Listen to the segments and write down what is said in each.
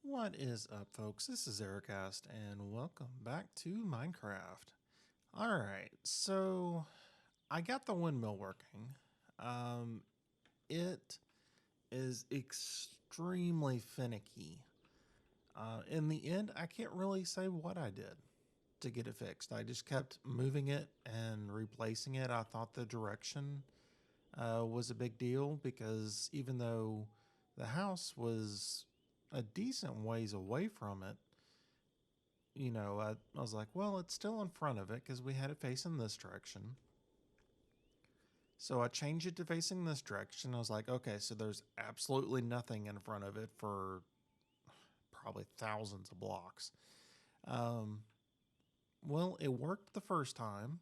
What is up, folks? This is Ericast, and welcome back to Minecraft. Alright, so I got the windmill working. It is extremely finicky. In the end, I can't really say what I did to get it fixed. I just kept moving it and replacing it. I thought the direction was a big deal because even though the house was a decent ways away from it, I was like, well, it's still in front of it because we had it facing this direction. So I changed it to facing this direction. I was like, okay, so there's absolutely nothing in front of it for probably thousands of blocks. Um, well, it worked the first time,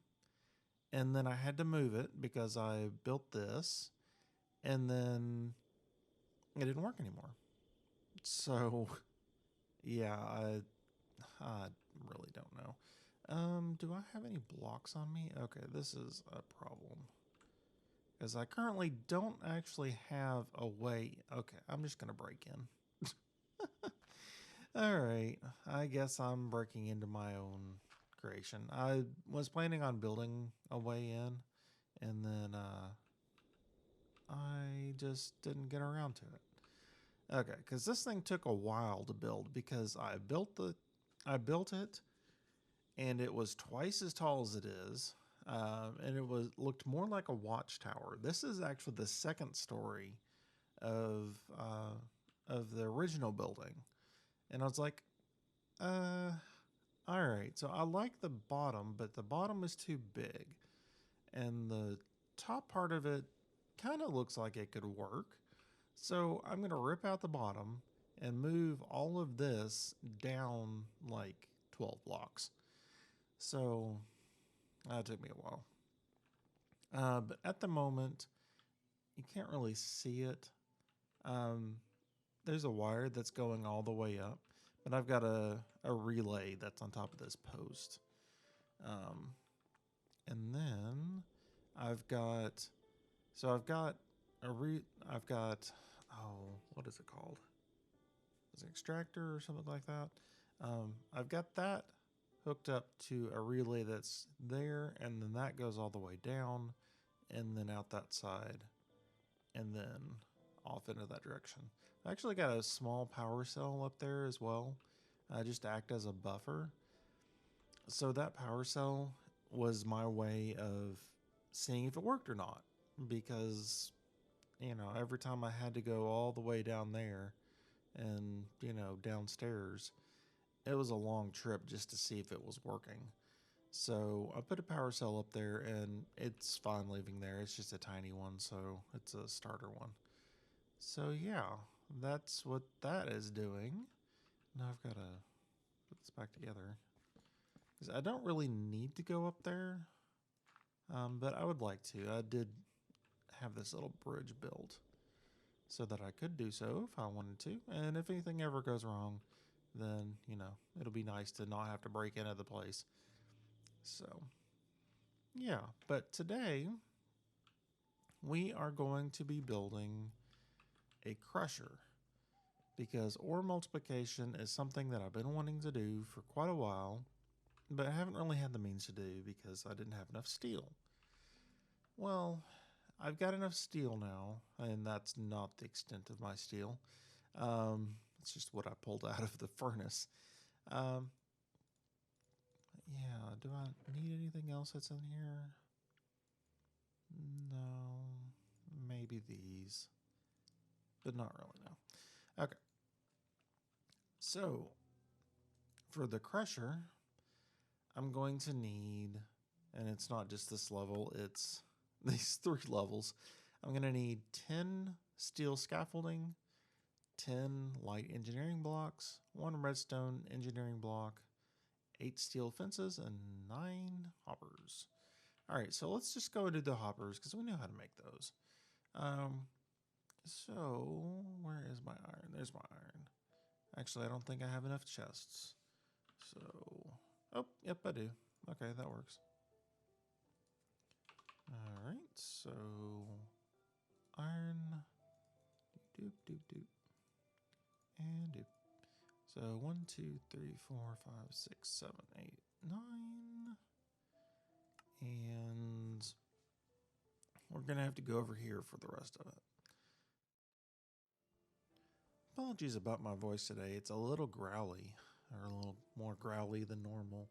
and then I had to move it because I built this, and then it didn't work anymore. So, yeah, I really don't know. Do I have any blocks on me? Okay, this is a problem. Because I currently don't actually have a way. Okay, I'm just going to break in. Alright, I guess I'm breaking into my own creation. I was planning on building a way in, and then I just didn't get around to it. Okay, because this thing took a while to build because I built it, and it was twice as tall as it is, and it was looked more like a watchtower. This is actually the second story of the original building, and I was like, all right. So I like the bottom, but the bottom is too big, and the top part of it kind of looks like it could work. So I'm gonna rip out the bottom and move all of this down like 12 blocks. So that took me a while. But at the moment, you can't really see it. Um, there's a wire that's going all the way up, but I've got a relay that's on top of this post. Um, and then I've got, so I've got, oh, what is it called? Is it extractor or something like that? I've got that hooked up to a relay that's there, and then that goes all the way down, and then out that side, and then off into that direction. I actually got a small power cell up there as well, just to act as a buffer. So that power cell was my way of seeing if it worked or not, because every time I had to go all the way down there and downstairs, it was a long trip just to see if it was working. So I put a power cell up there, and it's fine leaving there. It's just a tiny one, so it's a starter one. So yeah, that's what that is doing. Now I've got to put this back together, because I don't really need to go up there, but I would like to. I did have this little bridge built so that I could do so if I wanted to. And if anything ever goes wrong, then, it'll be nice to not have to break into the place. So, yeah. But today, we are going to be building a crusher, because ore multiplication is something that I've been wanting to do for quite a while, but I haven't really had the means to do because I didn't have enough steel. Well, I've got enough steel now, and that's not the extent of my steel. It's just what I pulled out of the furnace. Um, yeah, do I need anything else that's in here? No, maybe these, but not really, no. Okay, so for the crusher, I'm going to need, and it's not just this level, it's these 3 levels. I'm going to need 10 steel scaffolding, 10 light engineering blocks, 1 redstone engineering block, 8 steel fences, and 9 hoppers. All right, so let's just go into the hoppers because we know how to make those. So where is my iron? There's my iron. Actually, I don't think I have enough chests. So, oh, yep, I do. Okay, that works. All right, so iron, doop, doop, doop, and doop. So 1, 2, 3, 4, 5, 6, 7, 8, 9. And we're going to have to go over here for the rest of it. Apologies about my voice today. It's a little growly, or a little more growly than normal,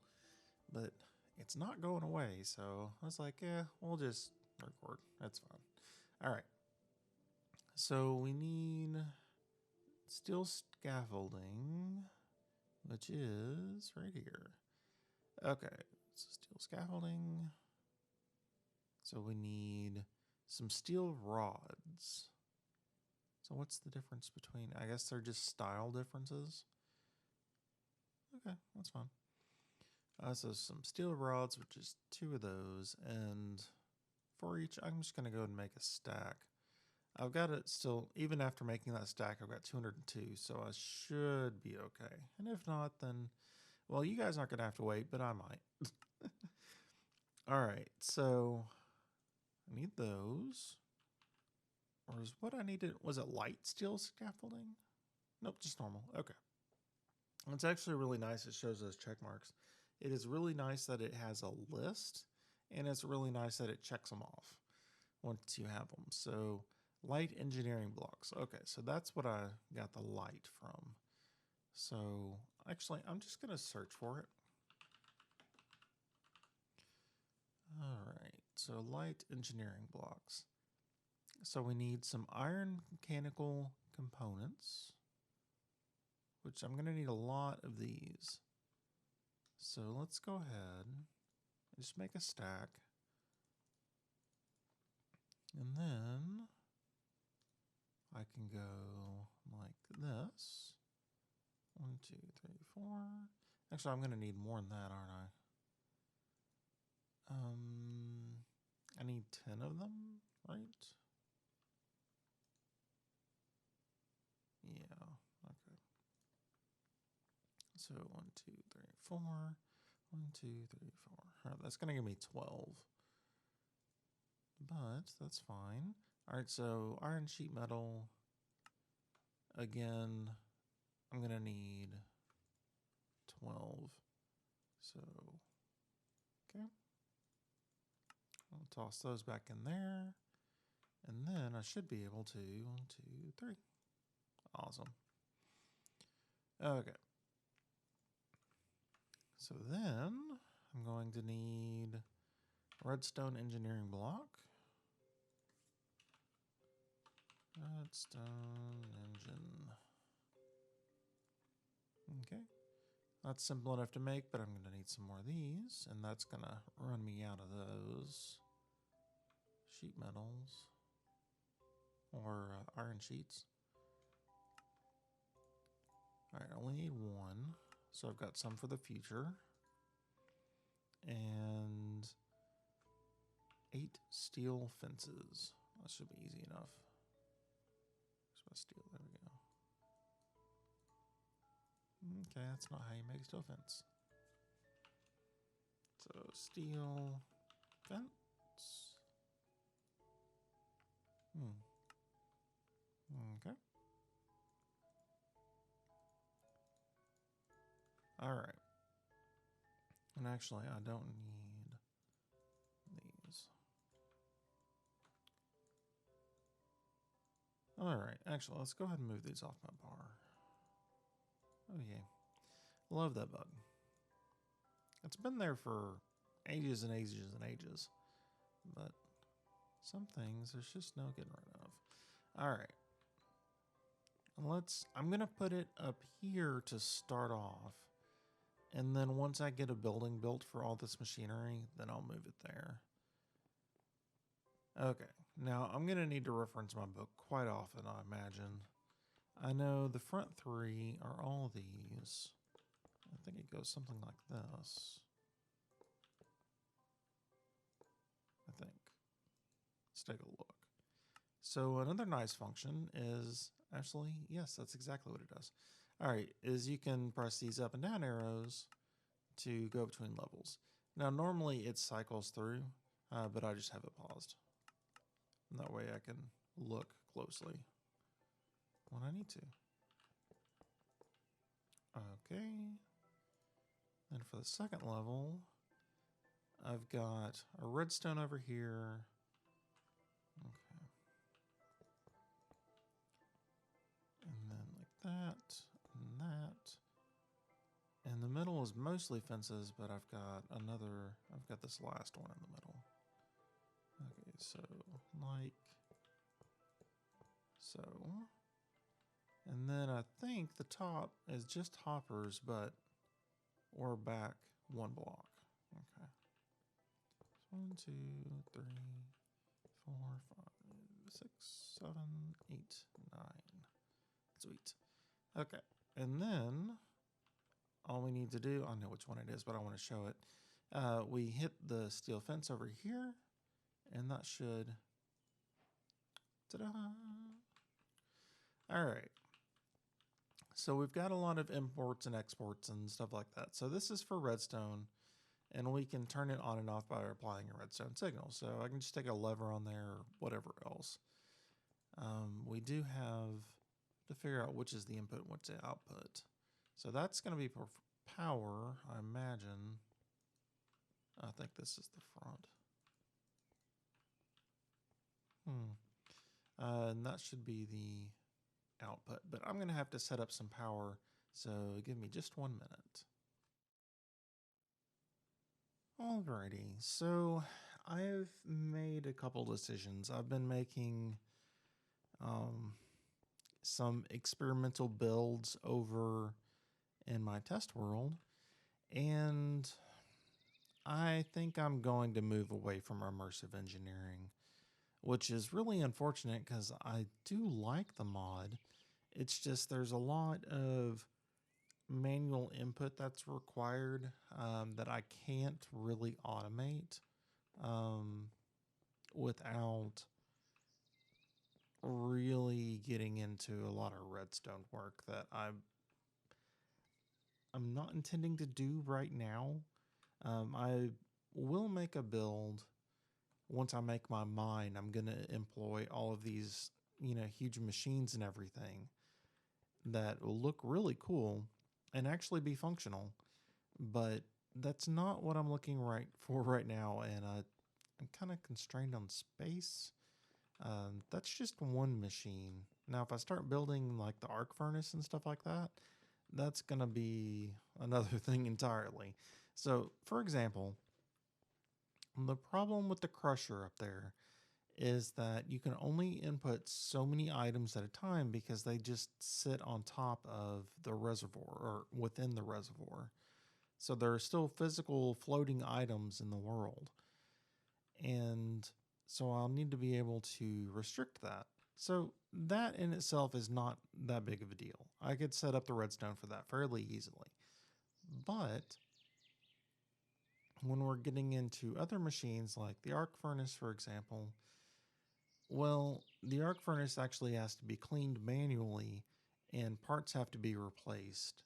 but it's not going away. So I was like, yeah, we'll just record. That's fine. All right. So we need steel scaffolding, which is right here. Okay. So steel scaffolding. So we need some steel rods. So what's the difference between, I guess they're just style differences. Okay, that's fine. So some steel rods, which is 2 of those, and for each, I'm just going to go ahead and make a stack. I've got it still, even after making that stack, I've got 202, so I should be okay. And if not, then, well, you guys aren't going to have to wait, but I might. All right, so I need those. Or is what I needed, was it light steel scaffolding? Nope, just normal. Okay. It's actually really nice. It shows those check marks. It is really nice that it has a list, and it's really nice that it checks them off once you have them. So light engineering blocks. Okay, so that's what I got the light from. So actually, I'm just going to search for it. All right, so light engineering blocks. So we need some iron mechanical components, which I'm going to need a lot of these. So let's go ahead and just make a stack. And then I can go like this. 1, 2, 3, 4. Actually, I'm going to need more than that, aren't I? I need 10 of them, right? Yeah, okay. So 1, 2, 3, 4. 1, 2, 3, 4. All right, that's going to give me 12. But that's fine. All right, so iron sheet metal. Again, I'm going to need 12. So, okay. I'll toss those back in there. And then I should be able to, 1, 2, 3. Awesome. Okay. So then I'm going to need redstone engineering block. Redstone engine. Okay. That's simple enough to make, but I'm going to need some more of these, and that's going to run me out of those sheet metals or iron sheets. All right, I only need 1, so I've got some for the future. And 8 steel fences. That should be easy enough. Where's my steel? There we go. Okay, that's not how you make a steel fence. So steel fence. Okay. All right. And actually, I don't need these. All right. Actually, let's go ahead and move these off my bar. Oh, yeah. Love that bug. It's been there for ages and ages and ages. But some things there's just no getting rid of. All right. I'm going to put it up here to start off. And then once I get a building built for all this machinery, then I'll move it there. Okay, now I'm going to need to reference my book quite often, I imagine. I know the front 3 are all these. I think it goes something like this. I think. Let's take a look. So another nice function is, actually, yes, that's exactly what it does. All right, is you can press these up and down arrows to go between levels. Now, normally it cycles through, but I just have it paused. And that way I can look closely when I need to. Okay. And for the second level, I've got a redstone over here. Okay. And then like that, and that. And the middle is mostly fences, but I've got this last one in the middle. Okay, so like so. And then I think the top is just hoppers, but we're back one block. Okay. 1, 2, 3, 4, 5, 6, 7, 8, 9. Sweet. Okay. And then all we need to do, I know which one it is, but I want to show it. We hit the steel fence over here, and that should, ta-da! All right. So we've got a lot of imports and exports and stuff like that. So this is for redstone, and we can turn it on and off by applying a redstone signal. So I can just take a lever on there or whatever else. We do have to figure out which is the input and what's the output. So that's going to be for power, I imagine. I think this is the front. And that should be the output, but I'm going to have to set up some power, so give me just 1 minute. Alrighty, so I've made a couple decisions. I've been making some experimental builds over in my test world, and I think I'm going to move away from immersive engineering, which is really unfortunate because I do like the mod. It's just there's a lot of manual input that's required that I can't really automate without really getting into a lot of redstone work that I'm not intending to do right now. I will make a build once I make my mine. I'm going to employ all of these, huge machines and everything that will look really cool and actually be functional. But that's not what I'm looking for right now, and I'm kind of constrained on space. That's just one machine. Now, if I start building like the arc furnace and stuff like that, that's going to be another thing entirely. So, for example, the problem with the crusher up there is that you can only input so many items at a time because they just sit on top of the reservoir or within the reservoir. So there are still physical floating items in the world. And so I'll need to be able to restrict that. So that in itself is not that big of a deal. I could set up the redstone for that fairly easily. But when we're getting into other machines like the arc furnace, for example, well, the arc furnace actually has to be cleaned manually and parts have to be replaced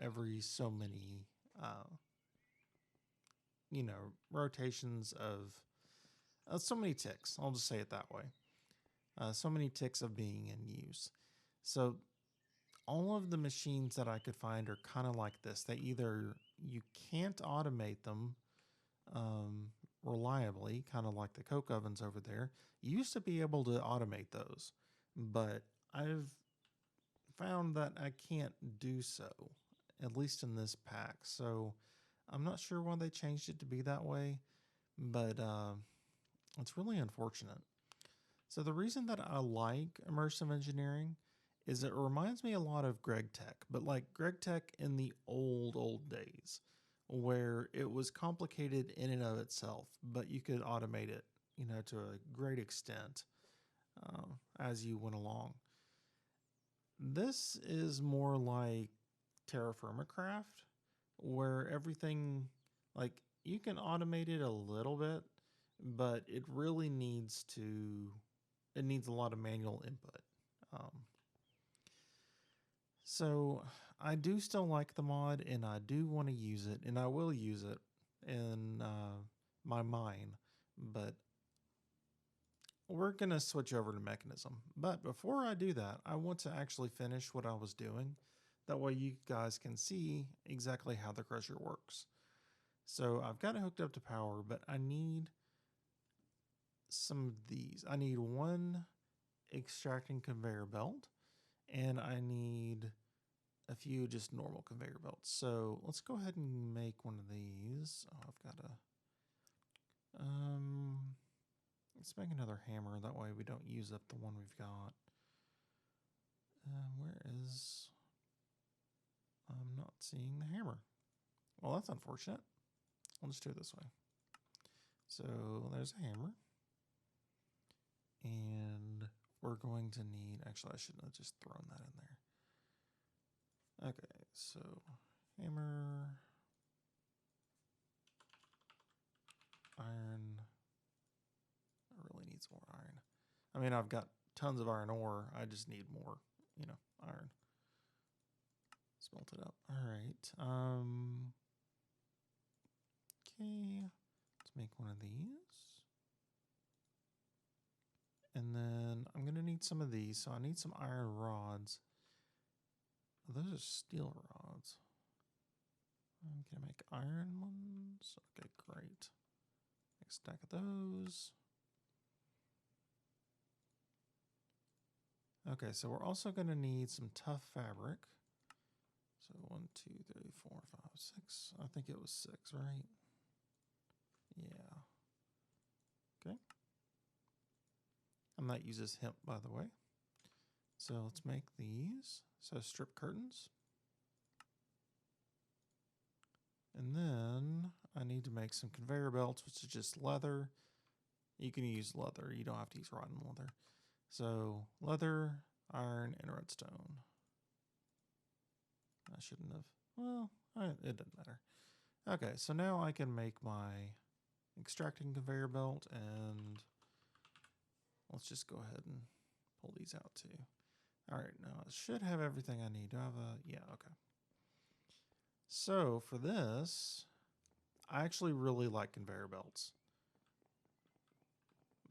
every so many, rotations of so many ticks. I'll just say it that way. So many ticks of being in use. So all of the machines that I could find are kind of like this. They either you can't automate them reliably, kind of like the coke ovens over there. You used to be able to automate those, but I've found that I can't do so, at least in this pack. So I'm not sure why they changed it to be that way, but it's really unfortunate. So the reason that I like immersive engineering is it reminds me a lot of Greg Tech, but like Greg Tech in the old days, where it was complicated in and of itself, but you could automate it, to a great extent as you went along. This is more like Terra Firma Craft, where everything, like, you can automate it a little bit, but it needs a lot of manual input. So I do still like the mod, and I do want to use it, and I will use it in my mine, but we're going to switch over to mechanism. But before I do that, I want to actually finish what I was doing. That way you guys can see exactly how the crusher works. So I've got it hooked up to power, but I need some of these. I need one extracting conveyor belt, and I need a few just normal conveyor belts. So let's go ahead and make one of these. Oh, I've got a, let's make another hammer. That way we don't use up the one we've got. Where is, I'm not seeing the hammer. Well, that's unfortunate. I'll just do it this way. So there's a hammer. And we're going to need, actually I shouldn't have just thrown that in there. Okay, so hammer, iron. I really need some more iron. I mean, I've got tons of iron ore. I just need more, iron. Smelt it up. All right. Okay. Let's make one of these. And then I'm going to need some of these. So I need some iron rods. Those are steel rods. Can I make iron ones? Okay, great. Next stack of those. Okay, so we're also going to need some tough fabric. So 1, 2, 3, 4, 5, 6. I think it was 6, right? Yeah. Okay. And that uses hemp, by the way. So let's make these. So strip curtains. And then I need to make some conveyor belts, which is just leather. You can use leather. You don't have to use rotten leather. So leather, iron, and redstone. I shouldn't have. Well, it doesn't matter. Okay, so now I can make my extracting conveyor belt, and let's just go ahead and pull these out too. All right, now I should have everything I need. Do I have a, yeah, okay. So for this, I actually really like conveyor belts,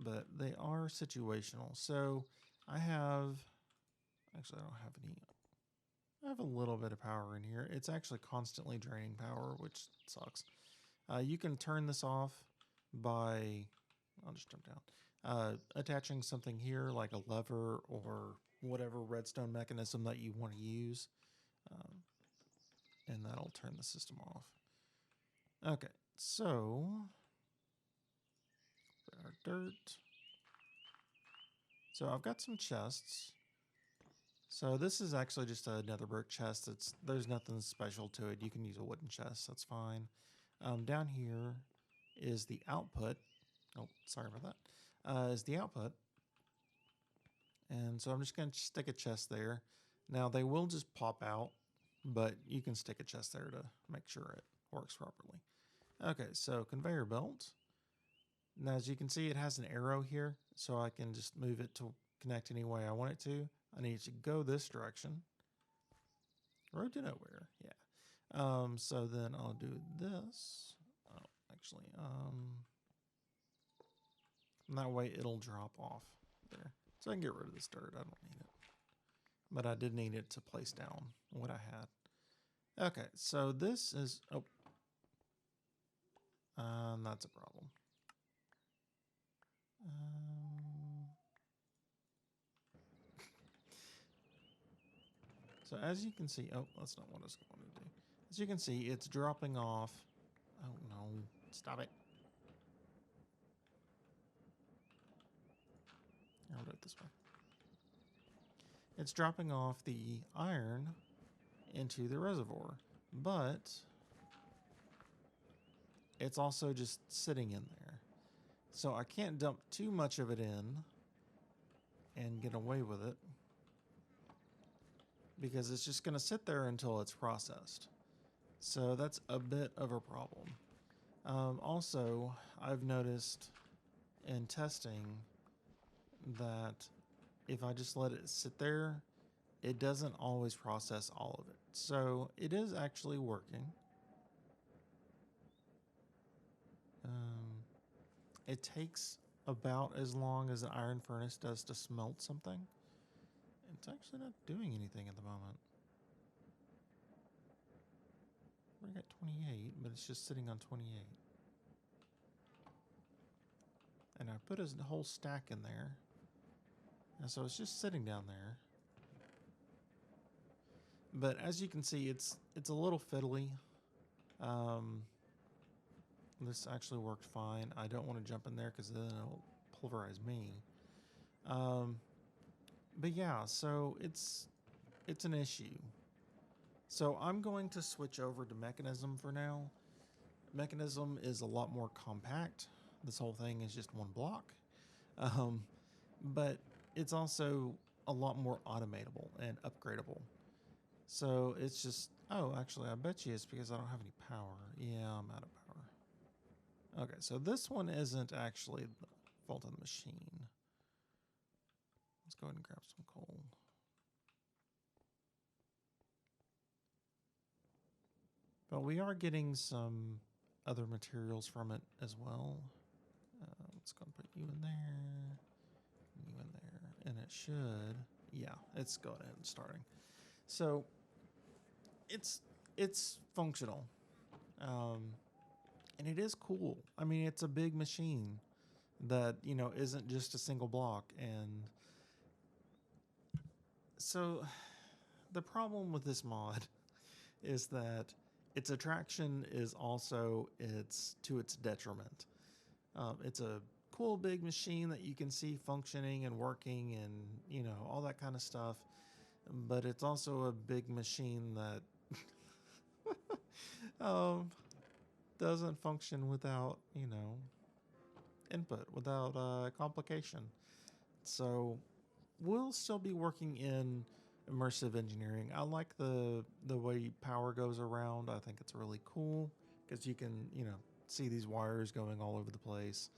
but they are situational. So I have, actually I don't have any, I have a little bit of power in here. It's actually constantly draining power, which sucks. You can turn this off by, I'll just jump down, attaching something here like a lever or whatever redstone mechanism that you want to use. And that'll turn the system off. Okay, so our dirt. So I've got some chests. So this is actually just another brick chest. There's nothing special to it. You can use a wooden chest. That's fine. Down here is the output. Oh, sorry about that. Is the output. And so I'm just going to stick a chest there. Now they will just pop out, but you can stick a chest there to make sure it works properly. Okay, so conveyor belt. Now as you can see, it has an arrow here, so I can just move it to connect any way I want it to. I need it to go this direction. Road to nowhere, yeah. So then I'll do this. Oh, actually, and that way it'll drop off there. So I can get rid of this dirt. I don't need it. But I did need it to place down what I had. Okay, so this is, that's a problem. So as you can see, oh, that's not what I was going to do. As you can see, it's dropping off. Oh no, stop it. I'll do it this way. It's dropping off the iron into the reservoir, but it's also just sitting in there. So I can't dump too much of it in and get away with it because it's just going to sit there until it's processed. So that's a bit of a problem. Also, I've noticed in testing that if I just let it sit there, it doesn't always process all of it. So it is actually working. It takes about as long as an iron furnace does to smelt something. It's actually not doing anything at the moment. at 28, but it's just sitting on 28. And I put a whole stack in there. And so it's just sitting down there. But as you can see, it's a little fiddly. This actually worked fine. I don't want to jump in there because then it'll pulverize me. But yeah, so it's an issue. So I'm going to switch over to Mechanism for now. Mechanism is a lot more compact. This whole thing is just one block. But it's also a lot more automatable and upgradable. So it's just, oh, actually, I bet you it's because I don't have any power. Yeah, I'm out of power. Okay, so this one isn't actually the fault of the machine. Let's go ahead and grab some coal. But we are getting some other materials from it as well. Let's go and put you in there, you in there, and it should, yeah, it's going ahead and starting. So it's functional, and it is cool. I mean, it's a big machine that isn't just a single block, and so the problem with this mod is that its attraction is also to its detriment. It's a cool big machine that you can see functioning and working and all that kind of stuff, but it's also a big machine that doesn't function without input, without complication. So we'll still be working in immersive engineering. I like the way power goes around. I think it's really cool because you can see these wires going all over the place.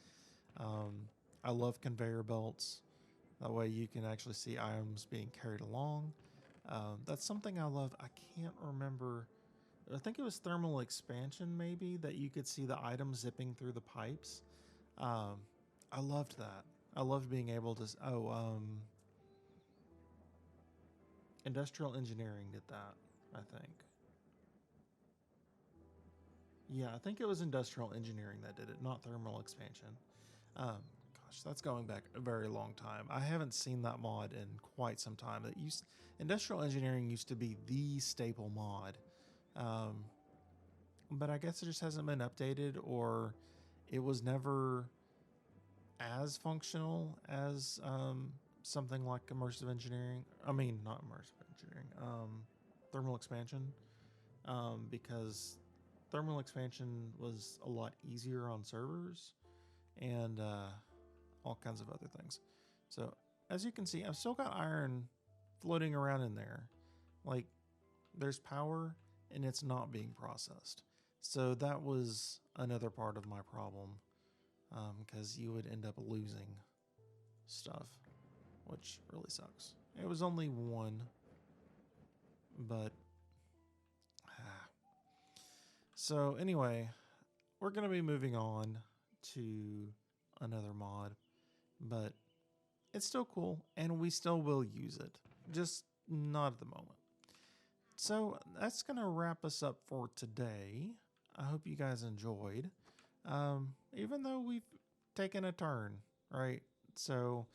I love conveyor belts. That way you can actually see items being carried along. That's something I love. I can't remember. I think it was thermal expansion, maybe, that you could see the items zipping through the pipes. I loved that. I loved being able to. Industrial engineering did that, I think. Yeah, I think it was industrial engineering that did it, not thermal expansion. Gosh, that's going back a very long time. I haven't seen that mod in quite some time. Industrial engineering used to be the staple mod, but I guess it just hasn't been updated, or it was never as functional as something like immersive engineering. I mean, not immersive engineering. Thermal expansion, because thermal expansion was a lot easier on servers and all kinds of other things. So as you can see, I've still got iron floating around in there. Like, there's power and it's not being processed. So that was another part of my problem, because you would end up losing stuff, which really sucks. It was only one, but so anyway, we're going to be moving on to another mod, but it's still cool and we still will use it, just not at the moment. So that's going to wrap us up for today. I hope you guys enjoyed, even though we've taken a turn, right? So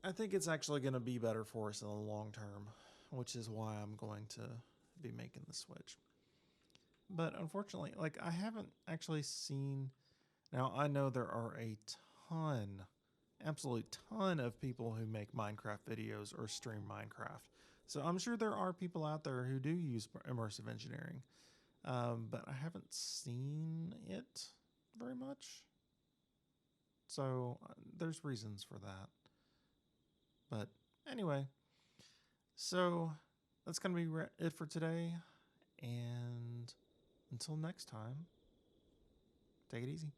I think it's actually going to be better for us in the long term, which is why I'm going to be making the switch. But unfortunately, like, I haven't actually seen. Now, I know there are a ton, absolute ton of people who make Minecraft videos or stream Minecraft. So I'm sure there are people out there who do use immersive engineering, but I haven't seen it very much. So there's reasons for that. But anyway, so that's going to be it for today. And until next time, take it easy.